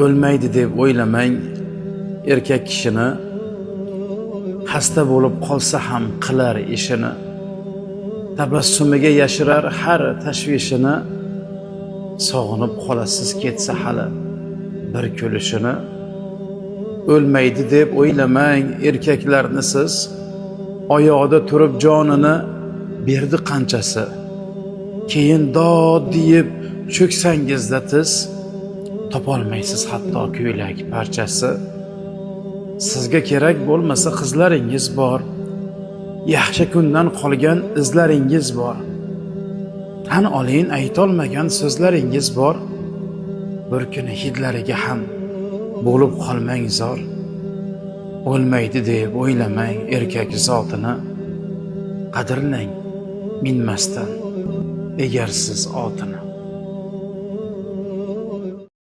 O'lmaydi deb o'ylamang erkak kishini, xasta bo'lib qolsa ham qilar ishini, tabassumiga yashirar har tashvishini, sog'inib qolasiz ketsa hali bir kulishini. O'lmaydi deb o'ylamang erkaklarni siz, oyog'ida turib jonini berdi qanchasi. Keyin dod deyib cho'ksangizda tiz, topolmaysiz hatto ko'ylak parchasi. Sizga kerak bo'lmasa qizlaringiz bor, yaxshi kundan qolgan izlaringiz bor, tan oling aytolmagan so'zlaringiz bor. Bir kuni hidlariga ham bo'lib qolmang zor. O'lmaydi deb o'ylamang erkak zotini, qadrlang minmasdan egarsiz otini.